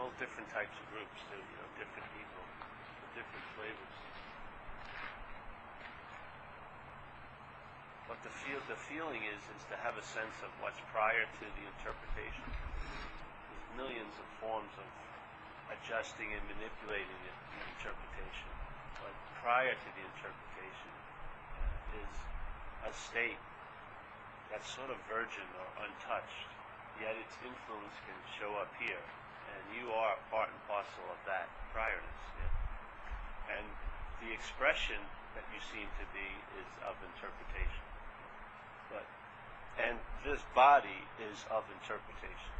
all different types of groups too, different people, different flavors. But the feeling is to have a sense of what's prior to the interpretation. There's millions of forms of adjusting and manipulating the interpretation. But prior to the interpretation is a state that's sort of virgin or untouched, yet its influence can show up here. And you are part and parcel of that priorness. Yeah? And the expression that you seem to be is of interpretation. And this body is of interpretation.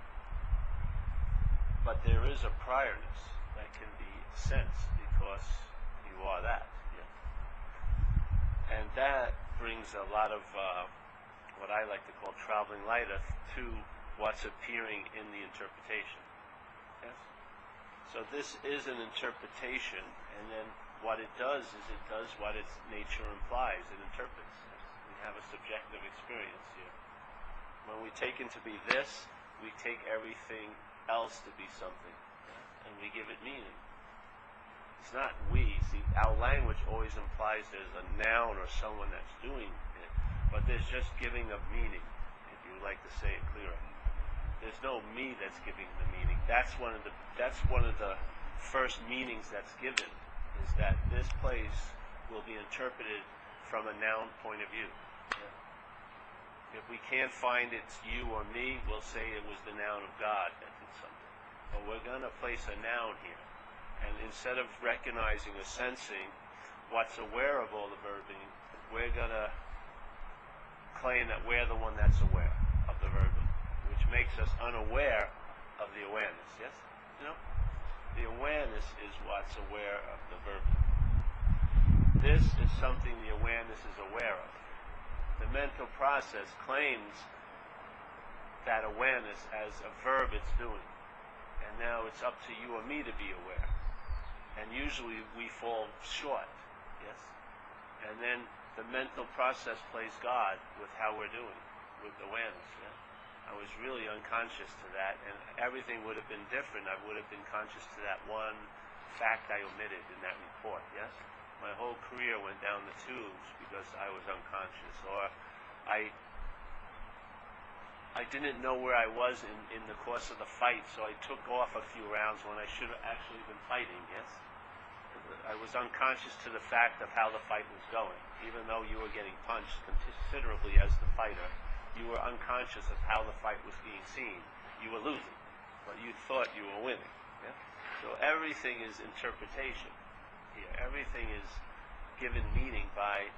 But there is a priorness that can be sensed because you are that. Yeah? And that brings a lot of what I like to call traveling light to what's appearing in the interpretation. Yes? So this is an interpretation, and then what it does is it does what its nature implies. It interprets. We have a subjective experience here. When we take it to be this, we take everything else to be something, and we give it meaning. It's not we. See, our language always implies there's a noun or someone that's doing it, but there's just giving of meaning, if you would like to say it clearer. There's no me that's giving the meaning. That's one of the first meanings that's given, is that this place will be interpreted from a noun point of view. Yeah. If we can't find it's you or me, we'll say it was the noun of God that did something. But we're going to place a noun here. And instead of recognizing or sensing what's aware of all the verbing, we're going to claim that we're the one that's aware of the verbing, which makes us unaware of the awareness. Yes? The awareness is what's aware of the verbing. This is something the awareness is aware of. The mental process claims that awareness as a verb it's doing. And now it's up to you or me to be aware. And usually we fall short. Yes? And then the mental process plays God with how we're doing, with awareness. Yeah? I was really unconscious to that, and everything would have been different. I would have been conscious to that one fact I omitted in that report. Yes? My whole career went down the tubes because I was unconscious, or I didn't know where I was in the course of the fight, so I took off a few rounds when I should have actually been fighting, yes? I was unconscious to the fact of how the fight was going. Even though you were getting punched considerably as the fighter, you were unconscious of how the fight was being seen. You were losing, but you thought you were winning. Yeah? So everything is interpretation. Everything is given meaning by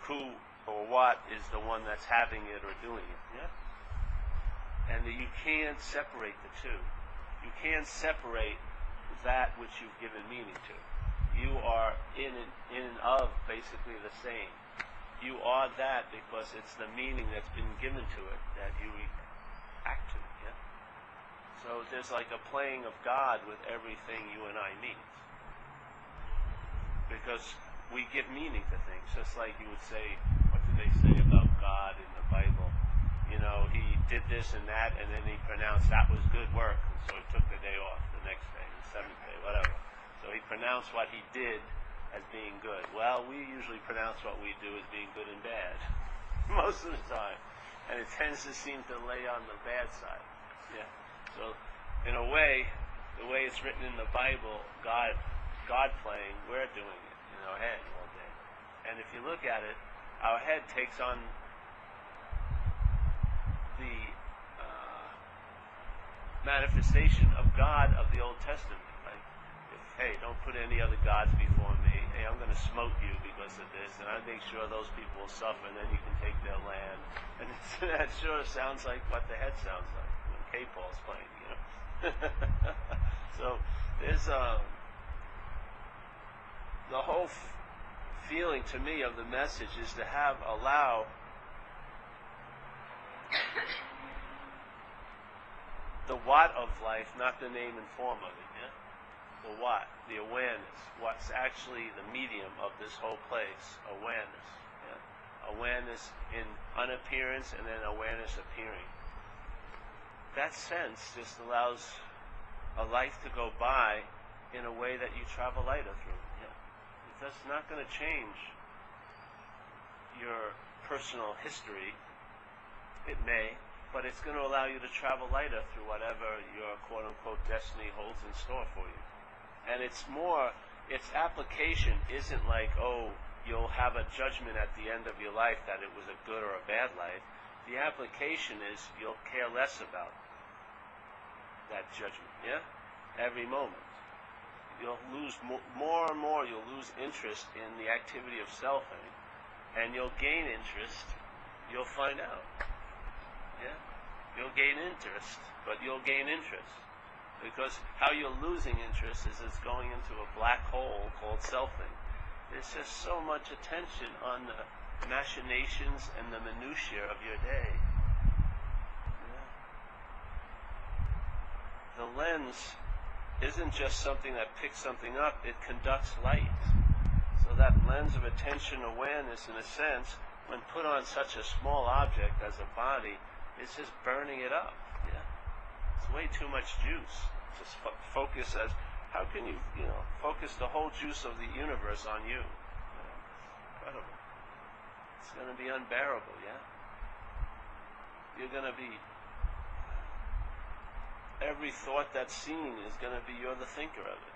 who or what is the one that's having it or doing it. Yeah? And you can't separate the two. You can't separate that which you've given meaning to. You are in and of basically the same. You are that because it's the meaning that's been given to it that you react to. Yeah? So there's like a playing of God with everything you and I meet. Because we give meaning to things, just like you would say, what do they say about God in the Bible? He did this and that, and then he pronounced that was good work, and so he took the day off the next day, the seventh day, whatever. So he pronounced what he did as being good. Well, we usually pronounce what we do as being good and bad, most of the time. And it tends to seem to lay on the bad side. Yeah. So, in a way, the way it's written in the Bible, God playing, we're doing it in our head all day. And if you look at it, our head takes on the manifestation of God of the Old Testament. Like, hey, don't put any other gods before me. Hey, I'm going to smote you because of this, and I make sure those people will suffer, and then you can take their land. And that sure sounds like what the head sounds like when K-Paul's playing, So there's the whole feeling to me of the message is to allow the what of life, not the name and form of it. Yeah? The what, the awareness, what's actually the medium of this whole place, awareness. Yeah? Awareness in unappearance and then awareness appearing. That sense just allows a life to go by in a way that you travel lighter through. Yeah. That's not going to change your personal history. It may, but it's going to allow you to travel lighter through whatever your quote-unquote destiny holds in store for you. And it's application isn't like, oh, you'll have a judgment at the end of your life that it was a good or a bad life. The application is you'll care less about that judgment, yeah? Every moment. You'll lose more and more, you'll lose interest in the activity of selfing, and you'll gain interest, you'll find out. Yeah? You'll gain interest, but you'll gain interest. Because how you're losing interest is it's going into a black hole called selfing. There's just so much attention on the machinations and the minutiae of your day. Yeah. The lens isn't just something that picks something up, it conducts light. So that lens of attention awareness, in a sense, when put on such a small object as a body, is just burning it up. Yeah? It's way too much juice. Just focus as, how can you, focus the whole juice of the universe on you? Incredible. It's going to be unbearable, yeah? You're going to be, every thought that's seen is going to be, you're the thinker of it.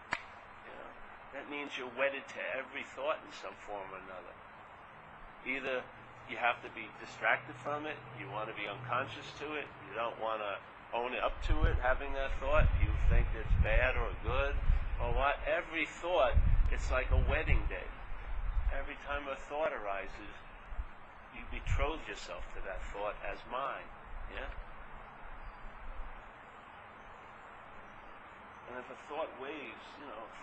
That means you're wedded to every thought in some form or another. Either you have to be distracted from it, you want to be unconscious to it, you don't want to own up to it, having that thought, you think it's bad or good, or what. Every thought, it's like a wedding day. Every time a thought arises, you betroth yourself to that thought as mine. Yeah? And if a thought weighs,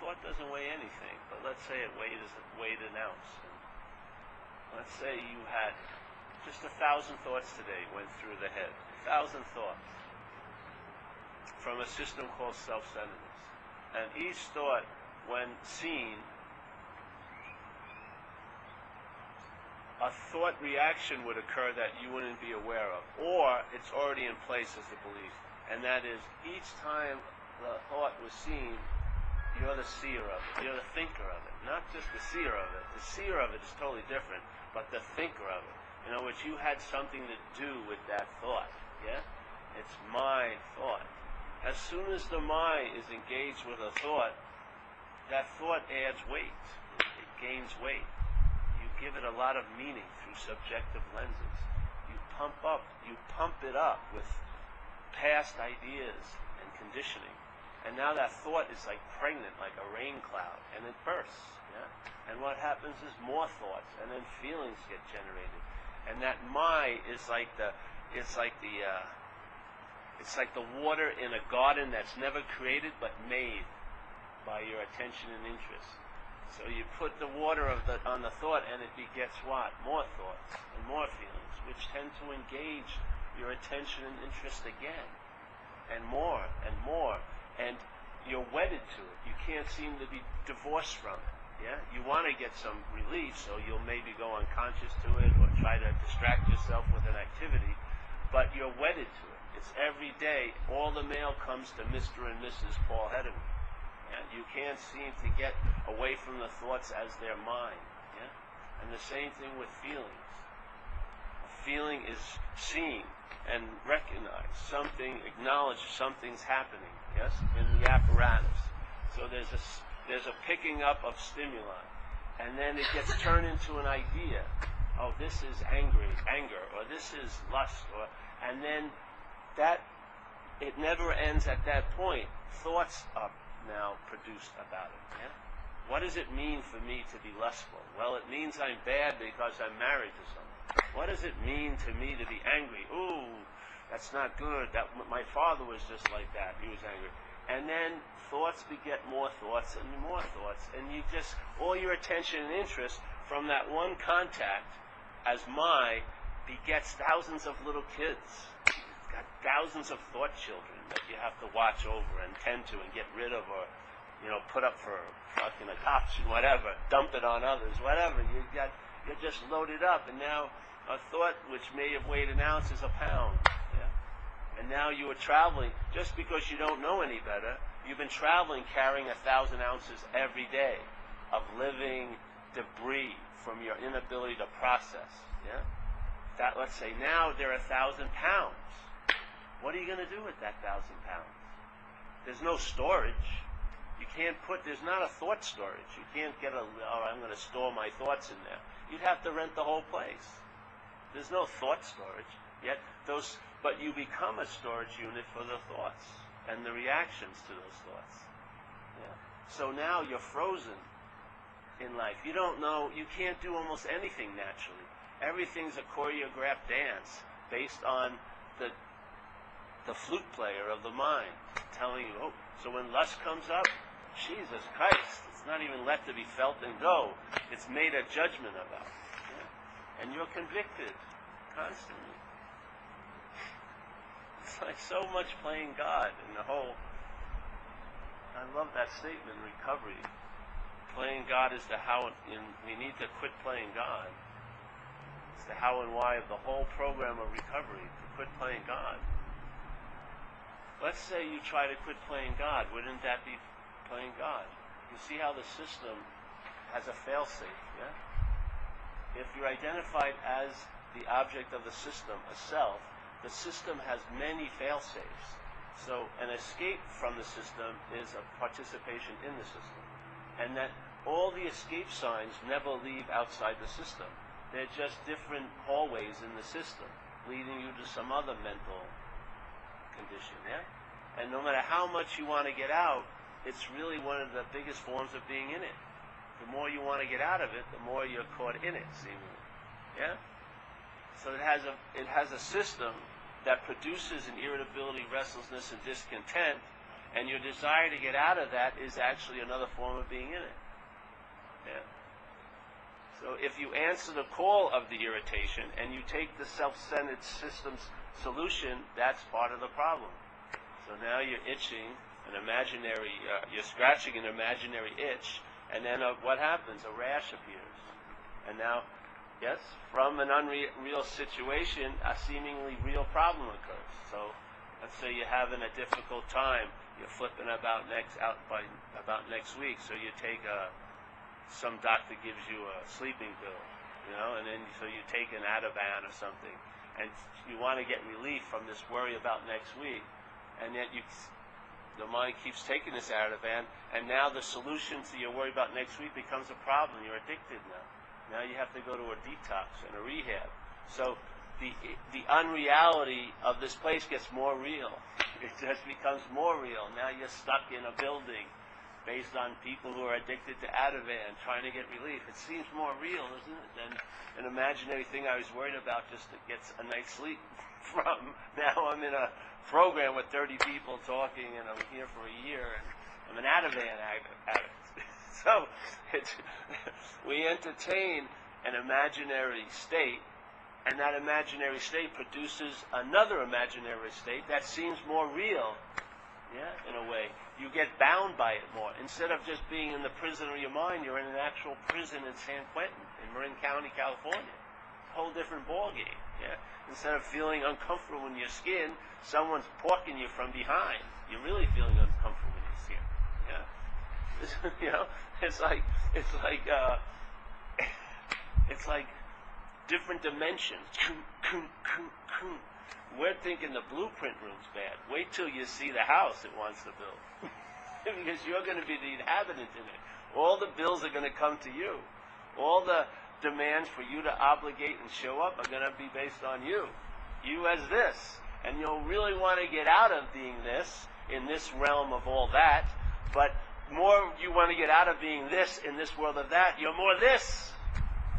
thought doesn't weigh anything, but let's say it weighed an ounce. And let's say you had just 1,000 thoughts today went through the head. 1,000 thoughts from a system called self-centeredness. And each thought, when seen, a thought reaction would occur that you wouldn't be aware of, or it's already in place as a belief. And that is, each time the thought was seen, you're the seer of it, you're the thinker of it, not just the seer of it. The seer of it is totally different, but the thinker of it, which you had something to do with that thought, yeah? It's my thought. As soon as the mind is engaged with a thought, that thought adds weight, it gains weight. You give it a lot of meaning through subjective lenses. You pump it up with past ideas and conditioning. And now that thought is like pregnant, like a rain cloud, and it bursts. Yeah? And what happens is more thoughts, and then feelings get generated. And that my is like the water in a garden that's never created but made by your attention and interest. So you put the water on the thought, and it begets what? More thoughts and more feelings, which tend to engage your attention and interest again, and more and more. And you're wedded to it. You can't seem to be divorced from it. Yeah? You want to get some relief, so you'll maybe go unconscious to it or try to distract yourself with an activity, but you're wedded to it. It's every day. All the mail comes to Mr. and Mrs. Paul Hedden. And you can't seem to get away from the thoughts as they're mine. Yeah? And the same thing with feelings. A feeling is seen and recognized. Something acknowledged, something's happening. Yes, in the apparatus. So there's a picking up of stimuli, and then it gets turned into an idea. Oh, this is anger, or this is lust, and then that it never ends at that point. Thoughts are now produced about it. Yeah? What does it mean for me to be lustful? Well, it means I'm bad because I'm married to someone. What does it mean to me to be angry? Ooh, that's not good. My father was just like that. He was angry. And then thoughts beget more thoughts and more thoughts. And all your attention and interest from that one contact as my begets thousands of little kids. You've got thousands of thought children that you have to watch over and tend to and get rid of, or put up for fucking adoption, whatever, dump it on others, whatever. You're just loaded up, and now a thought which may have weighed an ounce is a pound. Yeah? And now you are traveling, just because you don't know any better, You've been traveling carrying 1,000 ounces every day of living debris from your inability to process. Yeah? That, let's say now they're 1,000 pounds. What are you going to do with that 1,000 pounds? There's no storage. You can't put, there's not a thought storage. You can't get I'm going to store my thoughts in there. You'd have to rent the whole place. There's no thought storage. Yet but you become a storage unit for the thoughts and the reactions to those thoughts. Yeah. So now you're frozen in life. You don't know, you can't do almost anything naturally. Everything's a choreographed dance based on the flute player of the mind telling you, oh, so when lust comes up, Jesus Christ, it's not even let to be felt and go. It's made a judgment about. Yeah? And you're convicted constantly. It's like so much playing God in the whole. I love that statement, recovery. Playing God is the how, we need to quit playing God. It's the how and why of the whole program of recovery, to quit playing God. Let's say you try to quit playing God. Wouldn't that be playing God? You see how the system has a fail-safe, yeah? If you're identified as the object of the system, a self, the system has many fail-safes. So an escape from the system is a participation in the system. And that all the escape signs never leave outside the system. They're just different hallways in the system, leading you to some other mental condition, yeah? And no matter how much you want to get out, it's really one of the biggest forms of being in it. The more you want to get out of it, the more you're caught in it, seemingly. Yeah? So it has a system that produces an irritability, restlessness, and discontent, and your desire to get out of that is actually another form of being in it. Yeah? So if you answer the call of the irritation and you take the self-centered system's solution, that's part of the problem. So now you're itching an imaginary, you're scratching an imaginary itch, and then what happens? A rash appears. And now, yes, from an unreal situation, a seemingly real problem occurs. So let's say you're having a difficult time, you're flipping about next week, so you take some doctor gives you a sleeping pill, and then so you take an Ativan or something, and you want to get relief from this worry about next week, and yet the mind keeps taking this Ativan, and now the solution to your worry about next week becomes a problem. You're addicted now. Now you have to go to a detox and a rehab. So the unreality of this place gets more real. It just becomes more real. Now you're stuck in a building based on people who are addicted to Ativan, trying to get relief. It seems more real, isn't it, than an imaginary thing I was worried about just to get a night's sleep from. Now I'm in a program with 30 people talking, and I'm here for a year, and I'm an Ativan addict. So we entertain an imaginary state, and that imaginary state produces another imaginary state that seems more real, yeah, in a way. You get bound by it more. Instead of just being in the prison of your mind, you're in an actual prison in San Quentin, in Marin County, California. It's a whole different ballgame, yeah? Instead of feeling uncomfortable in your skin, someone's porking you from behind. You're really feeling uncomfortable in your skin, yeah? It's like different dimensions. We're thinking the blueprint room's bad. Wait till you see the house it wants to build. Because you're going to be the inhabitant in it. All the bills are going to come to you. All the demands for you to obligate and show up are going to be based on you. You as this. And you'll really want to get out of being this, in this realm of all that. But more you want to get out of being this, in this world of that, you're more this.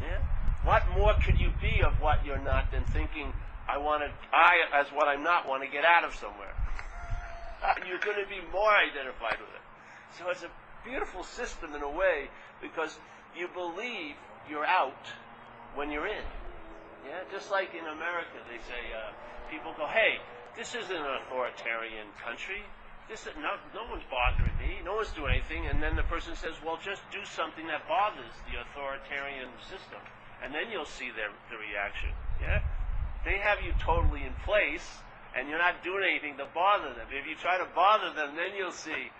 Yeah? What more could you be of what you're not than thinking, I, as what I'm not, want to get out of somewhere. You're going to be more identified with it. So it's a beautiful system in a way, because you believe you're out when you're in. Yeah, just like in America, they say, people go, hey, this isn't an authoritarian country. No one's bothering me. No one's doing anything. And then the person says, well, just do something that bothers the authoritarian system. And then you'll see the reaction. Yeah? They have you totally in place, and you're not doing anything to bother them. If you try to bother them, then you'll see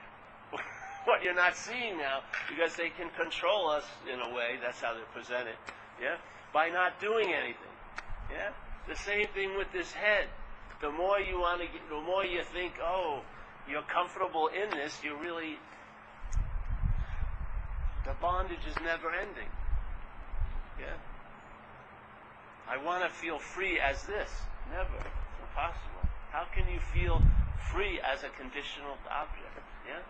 what you're not seeing now, because they can control us in a way. That's how they're presented, yeah, by not doing anything, yeah. The same thing with this head. The more you want to get, the more you think, oh, you're comfortable in this, you really, the bondage is never ending, yeah. I want to feel free as this. Never. It's impossible. How can you feel free as a conditional object? Yeah?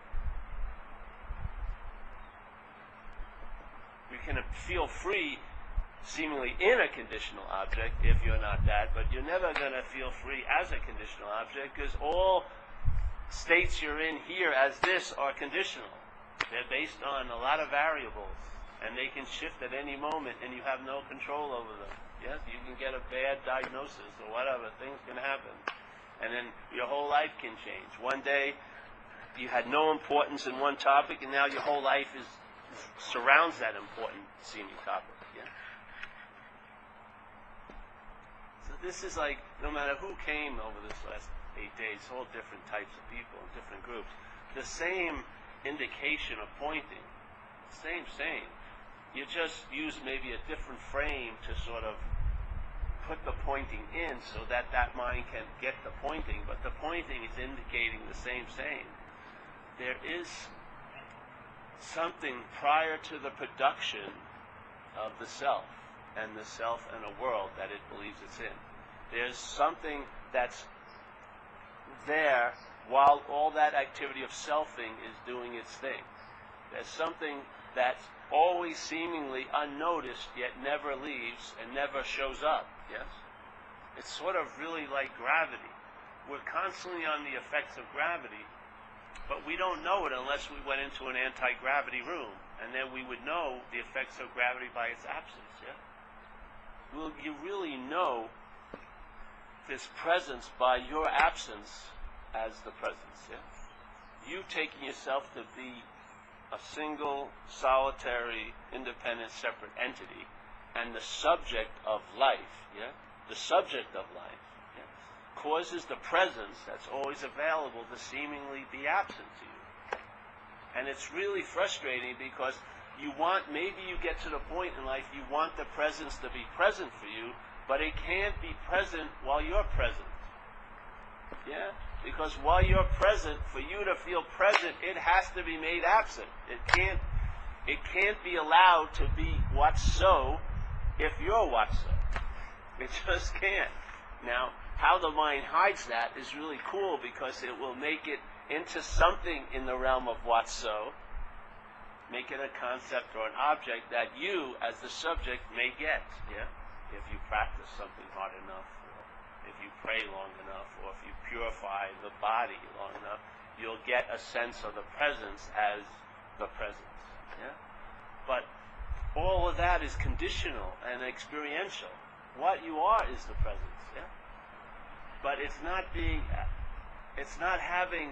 You can feel free seemingly in a conditional object if you're not that, but you're never going to feel free as a conditional object, because all states you're in here as this are conditional. They're based on a lot of variables, and they can shift at any moment, and you have no control over them. Yes, you can get a bad diagnosis or whatever. Things can happen. And then your whole life can change. One day, you had no importance in one topic, and now your whole life surrounds that important seeming topic. Yeah? So this is like, no matter who came over this last 8 days, all different types of people, different groups, the same indication of pointing. Same. You just use maybe a different frame to sort of put the pointing in so that that mind can get the pointing, but the pointing is indicating the same. There is something prior to the production of the self and a world that it believes it's in. There's something that's there while all that activity of selfing is doing its thing. There's something that's always seemingly unnoticed, yet never leaves and never shows up, yes? It's sort of really like gravity. We're constantly on the effects of gravity, but we don't know it unless we went into an anti-gravity room, and then we would know the effects of gravity by its absence, yeah? Will you really know this presence by your absence as the presence, yeah? You taking yourself to be a single, solitary, independent, separate entity, and the subject of life, yeah? The subject of life, yeah? Causes the presence that's always available to seemingly be absent to you. And it's really frustrating because maybe you get to the point in life you want the presence to be present for you, but it can't be present while you're present. Yeah? Because while you're present, for you to feel present, it has to be made absent. It can't be allowed to be what's so if you're what's so. It just can't. Now, how the mind hides that is really cool because it will make it into something in the realm of what's so, make it a concept or an object that you, as the subject, may get. Yeah? If you practice something hard enough, if you pray long enough, or if you purify the body long enough, you'll get a sense of the presence as the presence. Yeah? But all of that is conditional and experiential. What you are is the presence. Yeah? But it's not having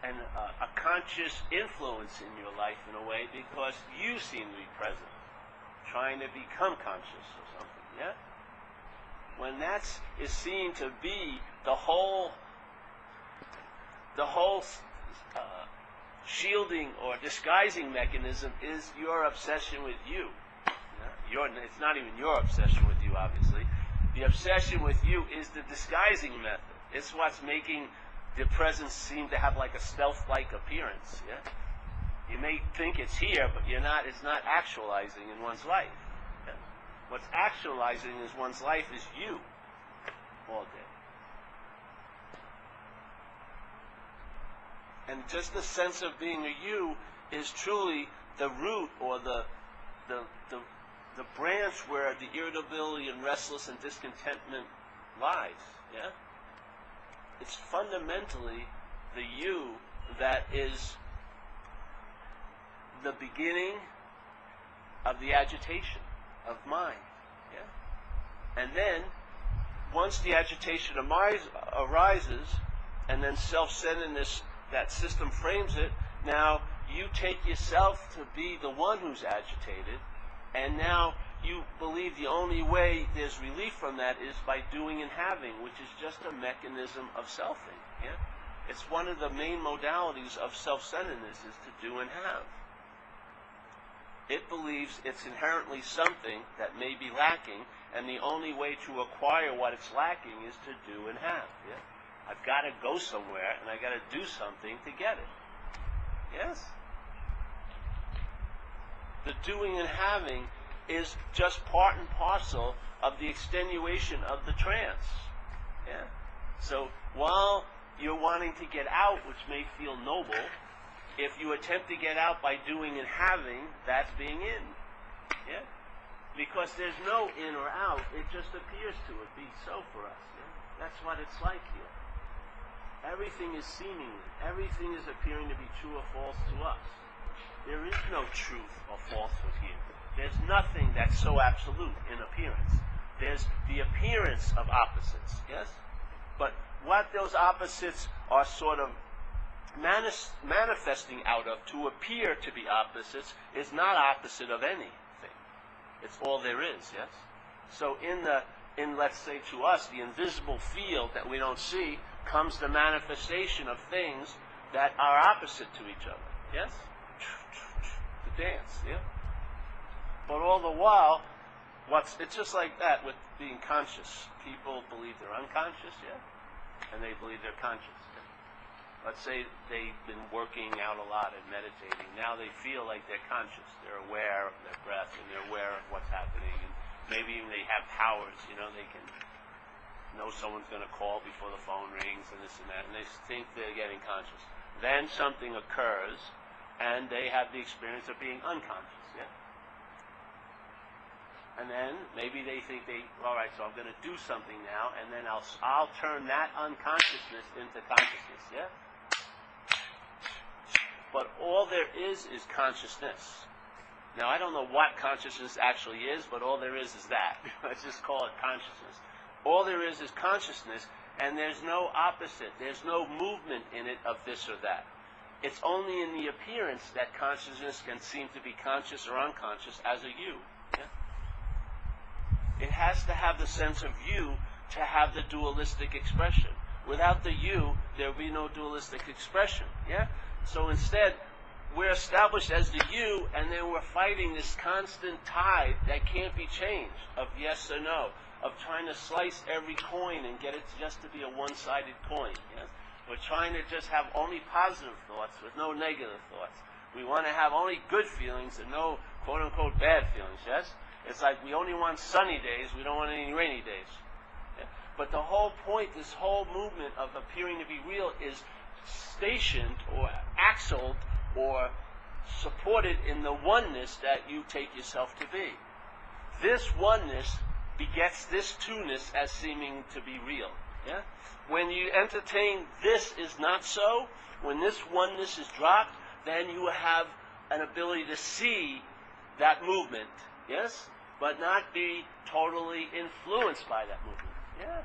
a conscious influence in your life in a way because you seem to be present, trying to become conscious or something. Yeah? When that is seen to be the whole shielding or disguising mechanism is your obsession with you. It's not even your obsession with you, obviously. The obsession with you is the disguising method. It's what's making the presence seem to have like a stealth-like appearance. Yeah? You may think it's here, but it's not actualizing in one's life. Yeah? What's actualizing is one's life is you all day. And just the sense of being a you is truly the root or the branch where the irritability and restless and discontentment lies. Yeah? It's fundamentally the you that is the beginning of the agitation of mind. Yeah? And then, once the agitation arises, and then self-centeredness, that system frames it, now you take yourself to be the one who's agitated, and now you believe the only way there's relief from that is by doing and having, which is just a mechanism of selfing. Yeah? It's one of the main modalities of self-centeredness is to do and have. It believes it's inherently something that may be lacking, and the only way to acquire what it's lacking is to do and have. Yeah? I've got to go somewhere, and I've got to do something to get it. Yes? The doing and having is just part and parcel of the extenuation of the trance. Yeah? So while you're wanting to get out, which may feel noble, if you attempt to get out by doing and having, that's being in. Yeah? Because there's no in or out, it just appears to it be so for us. Yeah? That's what it's like here. Everything is seemingly, everything is appearing to be true or false to us. There is no truth or falsehood here. There's nothing that's so absolute in appearance. There's the appearance of opposites, yes? But what those opposites are sort of manifesting out of to appear to be opposites is not opposite of anything. It's all there is, yes? So in let's say to us, the invisible field that we don't see comes the manifestation of things that are opposite to each other, yes? The dance, yeah? But all the while, it's just like that with being conscious. People believe they're unconscious, yeah? And they believe they're conscious. Yeah? Let's say they've been working out a lot and meditating. Now they feel like they're conscious. They're aware of their breath and they're aware of what's happening. And maybe even they have powers, you know, they can know someone's going to call before the phone rings and this and that, and they think they're getting conscious. Then something occurs, and they have the experience of being unconscious, yeah? And then maybe they think all right, so I'm going to do something now, and then I'll turn that unconsciousness into consciousness, yeah? But all there is consciousness. Now, I don't know what consciousness actually is, but all there is that. Let's just call it consciousness. All there is consciousness, and there's no opposite. There's no movement in it of this or that. It's only in the appearance that consciousness can seem to be conscious or unconscious as a you. Yeah? It has to have the sense of you to have the dualistic expression. Without the you, there will be no dualistic expression. Yeah? So instead, we're established as the you, and then we're fighting this constant tide that can't be changed of yes or no, of trying to slice every coin and get it just to be a one-sided coin. Yes? We're trying to just have only positive thoughts with no negative thoughts. We want to have only good feelings and no quote-unquote bad feelings, yes? It's like we only want sunny days, we don't want any rainy days. Yeah? But the whole point, this whole movement of appearing to be real is stationed or axled or supported in the oneness that you take yourself to be. This oneness begets this two-ness as seeming to be real. Yeah? When you entertain this is not so, when this oneness is dropped, then you have an ability to see that movement, yes? But not be totally influenced by that movement. Yeah?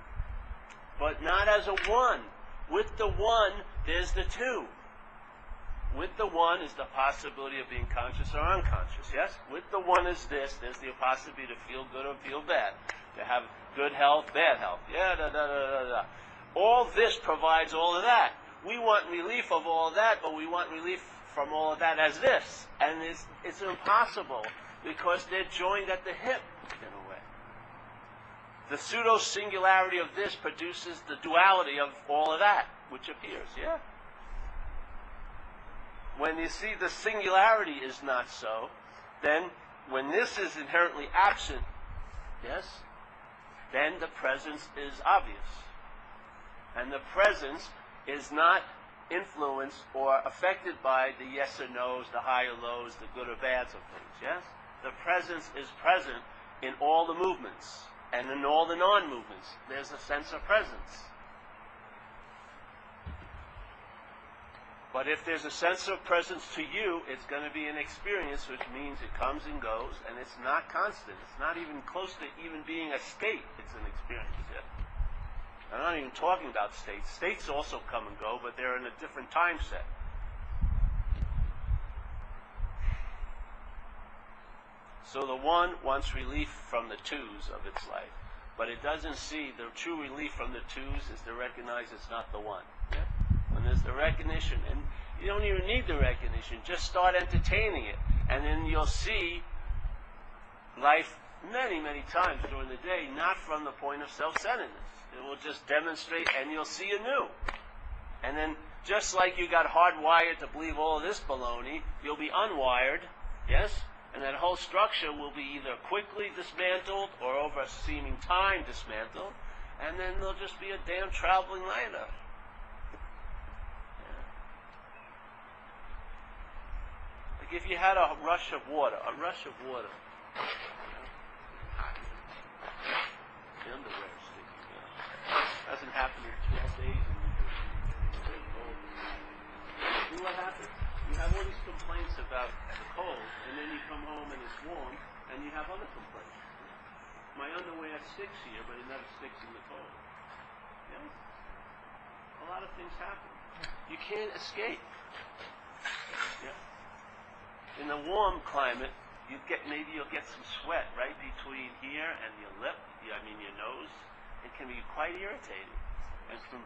But not as a one. With the one, there's the two. With the one is the possibility of being conscious or unconscious, yes? With the one is this, there's the possibility to feel good or feel bad, to have good health, bad health, yeah, da. All this provides all of that. We want relief of all of that, but we want relief from all of that as this. And it's impossible because they're joined at the hip, in a way. The pseudo-singularity of this produces the duality of all of that, which appears, yeah? When you see the singularity is not so, then when this is inherently absent, yes, then the presence is obvious. And the presence is not influenced or affected by the yes or no's, the high or lows, the good or bads of things, yes? The presence is present in all the movements and in all the non-movements. There's a sense of presence. But if there's a sense of presence to you, it's going to be an experience, which means it comes and goes, and it's not constant. It's not even close to even being a state. It's an experience. Yeah? I'm not even talking about states. States also come and go, but they're in a different time set. So the one wants relief from the twos of its life, but it doesn't see the true relief from the twos is to recognize it's not the one. Yeah? when there's the recognition, and you don't even need the recognition, just start entertaining it, and then you'll see life many, many times during the day, not from the point of self-centeredness. It will just demonstrate, and you'll see anew. And then, just like you got hardwired to believe all of this baloney, you'll be unwired, yes? And that whole structure will be either quickly dismantled or over a seeming time dismantled, and then there'll just be a damn traveling lighter. Yeah. Like if you had a rush of water, the underwear is sticking out. Doesn't happen in 12 days. See what happens? You have all these complaints about the cold, and then you come home and it's warm, and you have other complaints. My underwear sticks here, but it never sticks in the cold. Yeah? A lot of things happen. You can't escape. Yeah. In the warm climate, maybe you'll get some sweat right between here and your lip. Your nose. It can be quite irritating, and can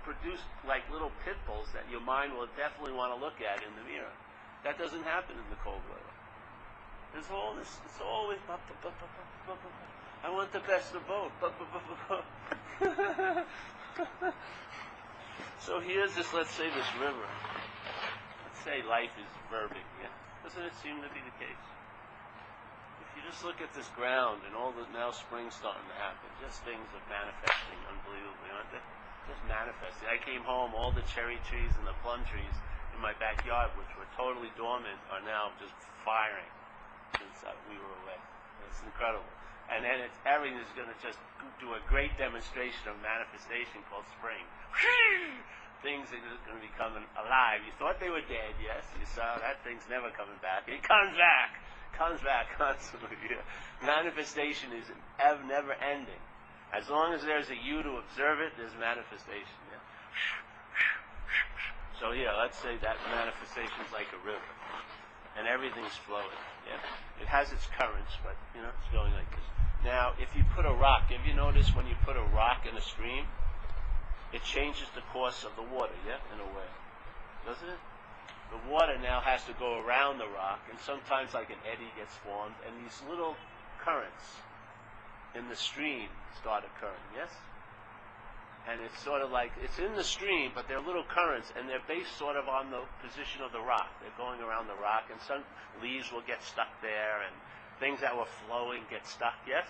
produce like little pit bulls that your mind will definitely want to look at in the mirror. That doesn't happen in the cold weather. There's all this. It's always. I want the best of both. So here's this. Let's say this river. Let's say life is verbing. Yeah. Doesn't it seem to be the case? If you just look at this ground and all the now spring's starting to happen, just things are manifesting unbelievably, aren't they? Just manifesting. I came home, all the cherry trees and the plum trees in my backyard, which were totally dormant, are now just firing since we were away. It's incredible. And then everything is going to just do a great demonstration of manifestation called spring. Things are going to be coming alive. You thought they were dead, yes? You saw that thing's never coming back. It comes back. Comes back constantly. Yeah. Manifestation is never ending. As long as there's a you to observe it, there's manifestation. Yeah. So let's say that manifestation is like a river, and everything's flowing. Yeah. It has its currents, but it's going like this. Now, if you put a rock, have you noticed when you put a rock in a stream, it changes the course of the water? Yeah, in a way, doesn't it? The water now has to go around the rock, and sometimes like an eddy gets formed, and these little currents in the stream start occurring, yes? And it's sort of like, it's in the stream, but they're little currents, and they're based sort of on the position of the rock. They're going around the rock, and some leaves will get stuck there, and things that were flowing get stuck, yes?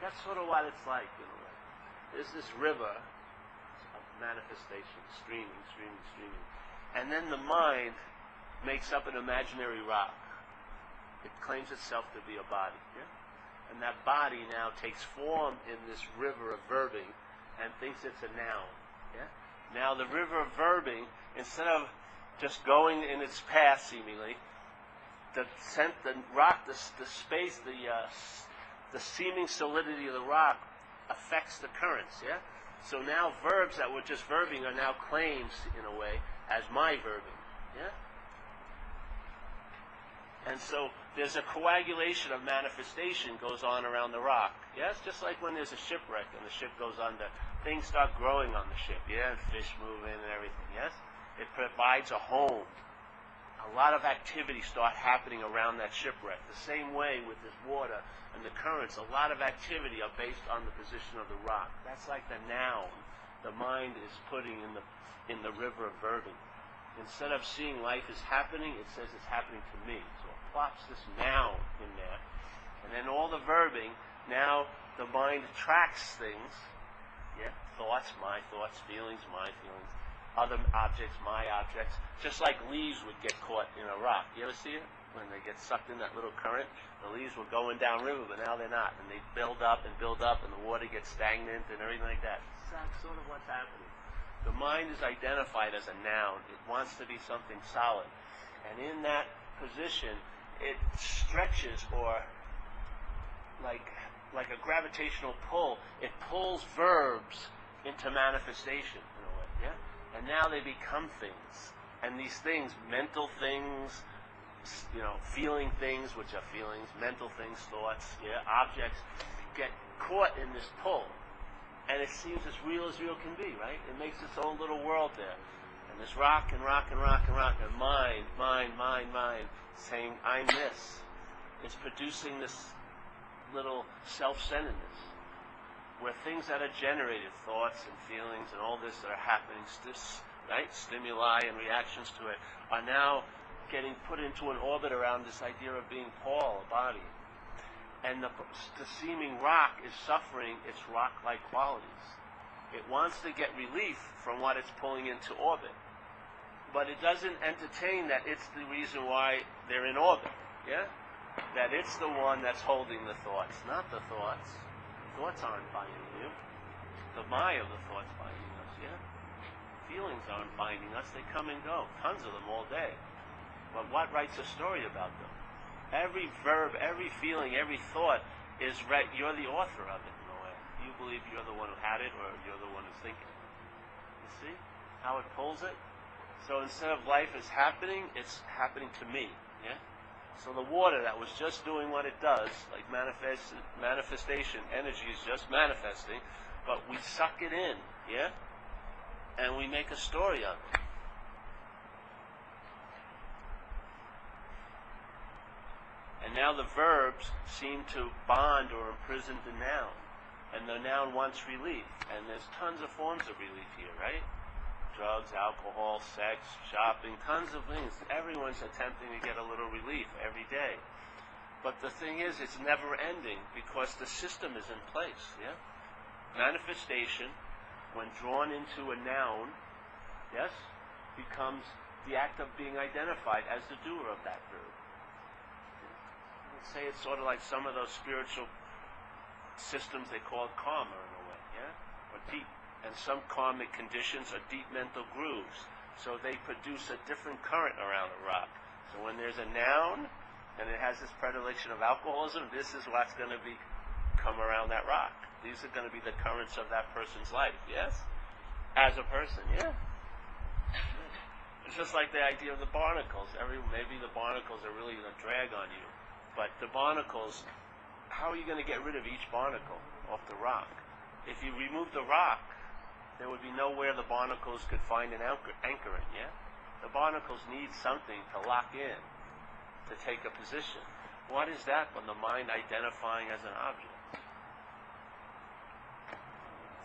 That's sort of what it's like, in a way. There's this river of manifestation, streaming. And then the mind makes up an imaginary rock. It claims itself to be a body. Yeah? And that body now takes form in this river of verbing and thinks it's a noun. Yeah? Now the river of verbing, instead of just going in its path seemingly, the rock, the space, the seeming solidity of the rock affects the currents. Yeah? So now verbs that were just verbing are now claims in a way as my verbing. Yeah? And so there's a coagulation of manifestation goes on around the rock. Yes, just like when there's a shipwreck and the ship goes under, things start growing on the ship. Yeah, and fish move in and everything. Yes, it provides a home. A lot of activity start happening around that shipwreck. The same way with this water and the currents, a lot of activity are based on the position of the rock. That's like the noun the mind is putting in the river of verbing. Instead of seeing life is happening, it says it's happening to me. So it plops this noun in there. And then all the verbing, now the mind tracks things. Yeah, thoughts, my thoughts, feelings, my feelings. Other objects, my objects. Just like leaves would get caught in a rock. You ever see it? When they get sucked in that little current, the leaves were going downriver, but now they're not. And they build up, and the water gets stagnant and everything like that. That's sort of what's happening. The mind is identified as a noun. It wants to be something solid. And in that position, it stretches, or like a gravitational pull, it pulls verbs into manifestation in a way. Yeah? And now they become things. And these things, mental things, feeling things, which are feelings, mental things, thoughts, objects, get caught in this pull. And it seems as real can be, right? It makes its own little world there. And It's rock and rock and rock and rock, and mind, saying, I'm this. It's producing this little self-centeredness, where things that are generated, thoughts and feelings and all this that are happening, right, stimuli and reactions to it, are now getting put into an orbit around this idea of being Paul, a body. And the seeming rock is suffering its rock-like qualities. It wants to get relief from what it's pulling into orbit. But it doesn't entertain that it's the reason why they're in orbit. Yeah? That it's the one that's holding the thoughts, not the thoughts. Thoughts aren't binding you. The Maya of the thoughts binding us, yeah? Feelings aren't binding us, they come and go. Tons of them all day. But what writes a story about them? Every verb, every feeling, every thought is right. You're the author of it in a way. You believe you're the one who had it, or you're the one who's thinking it. You see how it pulls it? So instead of life is happening, it's happening to me. Yeah? So the water that was just doing what it does, like manifestation, energy is just manifesting, but we suck it in, yeah? And we make a story of it. And now the verbs seem to bond or imprison the noun. And the noun wants relief. And there's tons of forms of relief here, right? Drugs, alcohol, sex, shopping, tons of things. Everyone's attempting to get a little relief every day. But the thing is, it's never ending because the system is in place, yeah? Manifestation, when drawn into a noun, yes, becomes the act of being identified as the doer of that verb. Let's say it's sort of like some of those spiritual systems they call karma in a way, yeah? Or deep. And some karmic conditions are deep mental grooves. So they produce a different current around a rock. So when there's a noun, and it has this predilection of alcoholism, this is what's going to come around that rock. These are going to be the currents of that person's life, yes? As a person, yeah? It's just like the idea of the barnacles. Maybe the barnacles are really going to drag on you. But the barnacles, how are you going to get rid of each barnacle off the rock? If you remove the rock, there would be nowhere the barnacles could find an anchoring, yeah? The barnacles need something to lock in, to take a position. What is that but the mind identifying as an object?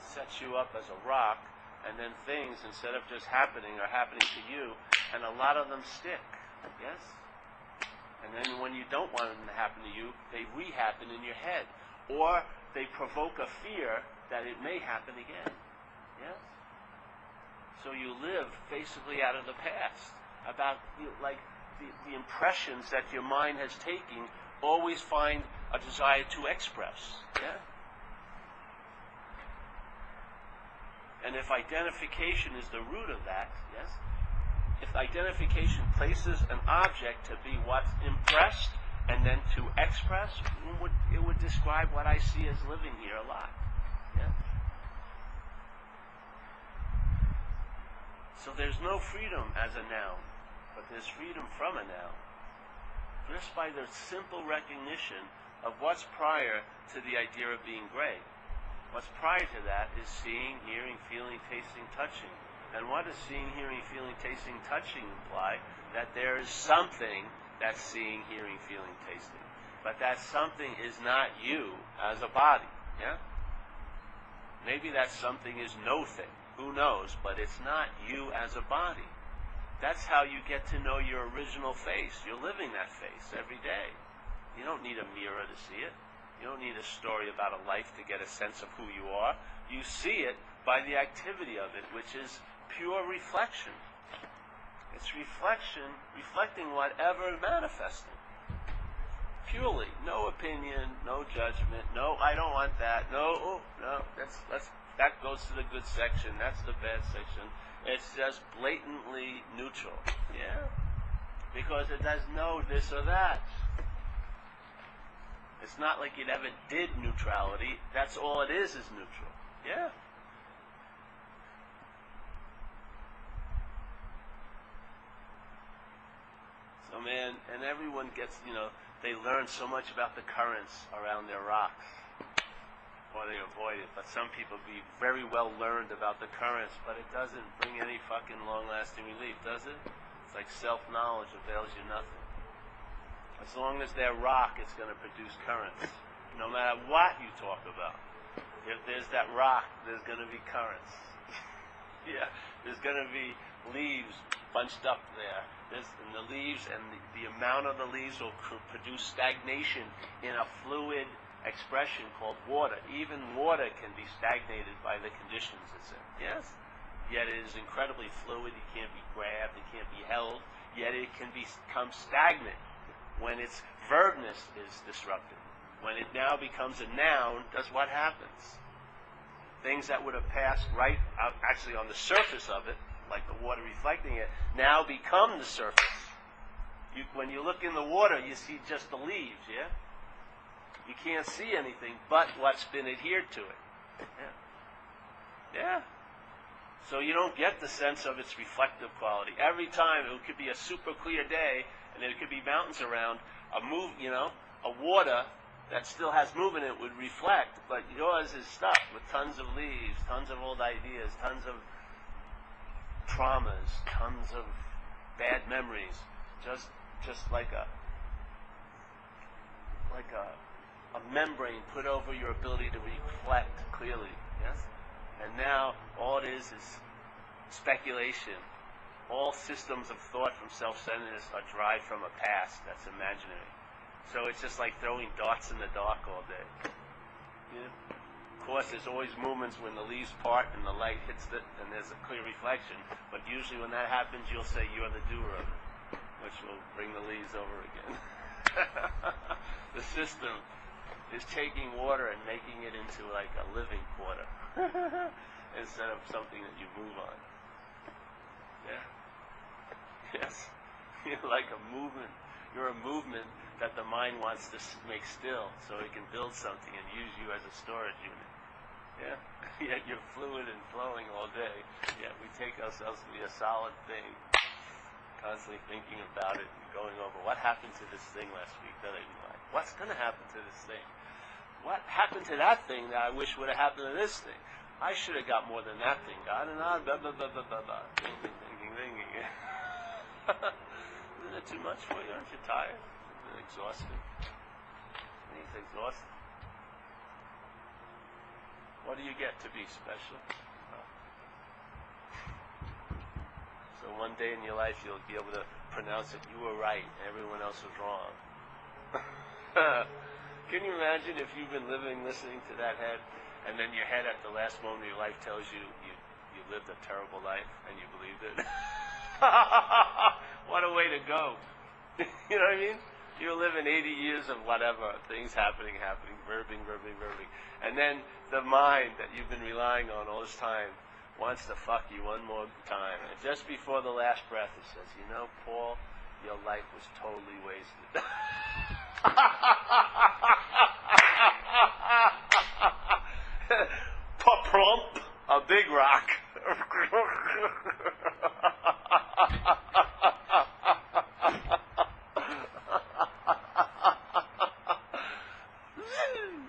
It sets you up as a rock, and then things, instead of just happening, are happening to you, and a lot of them stick, yes? And then when you don't want them to happen to you, they re-happen in your head. Or they provoke a fear that it may happen again. Yes? So you live basically out of the past. About the impressions that your mind has taken always find a desire to express. Yeah? And if identification is the root of that, yes? If identification places an object to be what's impressed and then to express, it would describe what I see as living here a lot. Yeah? So there's no freedom as a noun, but there's freedom from a noun. Just by the simple recognition of what's prior to the idea of being gray. What's prior to that is seeing, hearing, feeling, tasting, touching. And what does seeing, hearing, feeling, tasting, touching imply? That there is something that's seeing, hearing, feeling, tasting. But that something is not you as a body. Yeah? Maybe that something is no thing. Who knows? But it's not you as a body. That's how you get to know your original face. You're living that face every day. You don't need a mirror to see it. You don't need a story about a life to get a sense of who you are. You see it by the activity of it, which is pure reflection. It's reflecting whatever is manifesting. Purely. No opinion, no judgment, no, I don't want that, no, that goes to the good section, that's the bad section. It's just blatantly neutral. Yeah? Because it does no this or that. It's not like it ever did neutrality. That's all it is neutral. Yeah? So man, and everyone gets, they learn so much about the currents around their rocks. or they avoid it. But some people be very well learned about the currents, but it doesn't bring any fucking long-lasting relief, does it? It's like self-knowledge avails you nothing. As long as they're rock, it's going to produce currents. No matter what you talk about. If there's that rock, there's going to be currents. Yeah, there's going to be leaves bunched up there. And the leaves and the amount of the leaves will produce stagnation in a fluid expression called water. Even water can be stagnated by the conditions it's in. Yes? Yet it is incredibly fluid. It can't be grabbed. It can't be held. Yet it can become stagnant when its verbness is disrupted. When it now becomes a noun, that's what happens. Things that would have passed right out, actually on the surface of it, like the water reflecting it, now become the surface. When you look in the water, you see just the leaves, yeah? You can't see anything but what's been adhered to it. Yeah. Yeah. So you don't get the sense of its reflective quality. Every time, it could be a super clear day, and there could be mountains around, a water that still has movement in it would reflect, but yours is stuck with tons of leaves, tons of old ideas, tons of traumas, tons of bad memories, just like a membrane put over your ability to reflect clearly. Yes? And now all it is speculation. All systems of thought from self-centeredness are derived from a past that's imaginary. So it's just like throwing darts in the dark all day. Yeah. Of course, there's always moments when the leaves part and the light hits it and there's a clear reflection. But usually when that happens, you'll say you're the doer of it, which will bring the leaves over again. The system is taking water and making it into like a living quarter instead of something that you move on. Yeah. Yes. You're like a movement. You're a movement that the mind wants to make still so it can build something and use you as a storage unit. Yeah? Yet you're fluid and flowing all day. Yet we take ourselves to be a solid thing, constantly thinking about it and going over what happened to this thing last week that I didn't like. What's going to happen to this thing? What happened to that thing that I wish would have happened to this thing? I should have got more than that thing got, and blah, blah, blah, blah, blah, blah. Thinking. Isn't it too much for you? Aren't you tired? Exhausted. He's exhausted. What do you get to be special? So one day in your life you'll be able to pronounce that you were right and everyone else was wrong. Can you imagine if you've been listening to that head, and then your head at the last moment of your life tells you you lived a terrible life and you believed it? What a way to go. You know what I mean? You're living 80 years of whatever, things happening, verbing. And then the mind that you've been relying on all this time wants to fuck you one more time. And just before the last breath, it says, you know, Paul, your life was totally wasted. Plump, a big rock.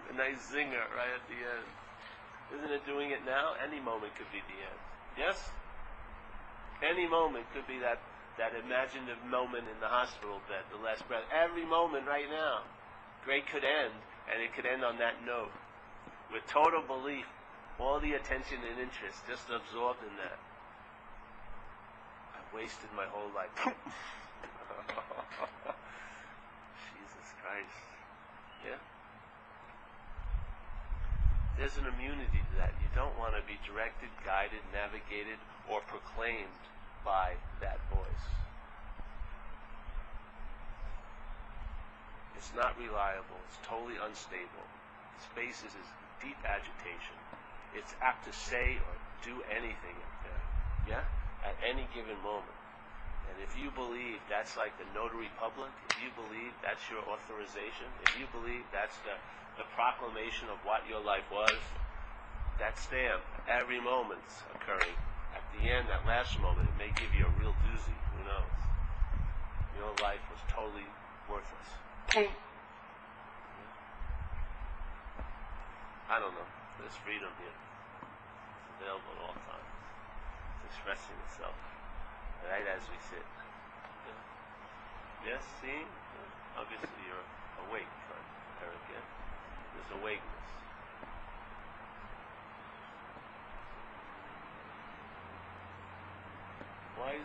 A nice zinger right at the end. Isn't it doing it now? Any moment could be the end. Yes? Any moment could be that imaginative moment in the hospital bed, the last breath. Every moment right now. Great could end, and it could end on that note. With total belief, all the attention and interest just absorbed in that. I've wasted my whole life. Jesus Christ. Yeah? There's an immunity to that. You don't want to be directed, guided, navigated, or proclaimed by that voice. It's not reliable. It's totally unstable. Space is deep agitation. It's apt to say or do anything up there. Yeah? At any given moment. And if you believe that's like the notary public, if you believe that's your authorization, if you believe that's the proclamation of what your life was, that stamp, every moment's occurring. At the end, that last moment, it may give you a real doozy. Who knows? Your life was totally worthless. I don't know. There's freedom here. It's available at all times. It's expressing itself right as we sit. Yes, seeing? Obviously you're awake, right, Eric? Yeah? There's awakeness. Why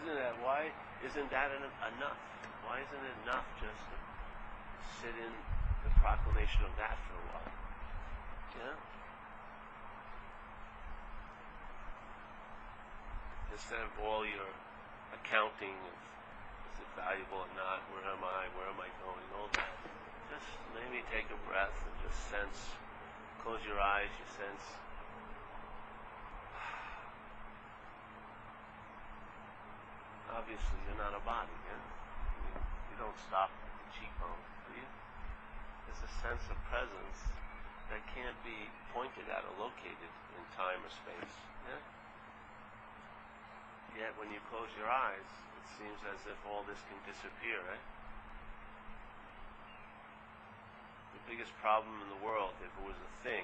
isn't that enough? Why isn't it enough just to sit in the proclamation of that for a while? Yeah? Instead of all your accounting of is it valuable or not, where am I going, all that. Just maybe take a breath and just sense, close your eyes, you sense obviously you're not a body, yeah? You don't stop at the cheekbone, do you? There's a sense of presence that can't be pointed at or located in time or space, yeah? Yet when you close your eyes, it seems as if all this can disappear, right? The biggest problem in the world, if it was a thing,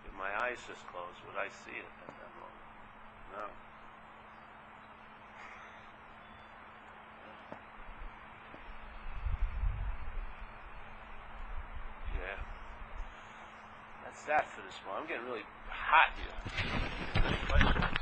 if my eyes just closed, would I see it at that moment? No. Yeah. That's that for this one. I'm getting really hot here. Good question.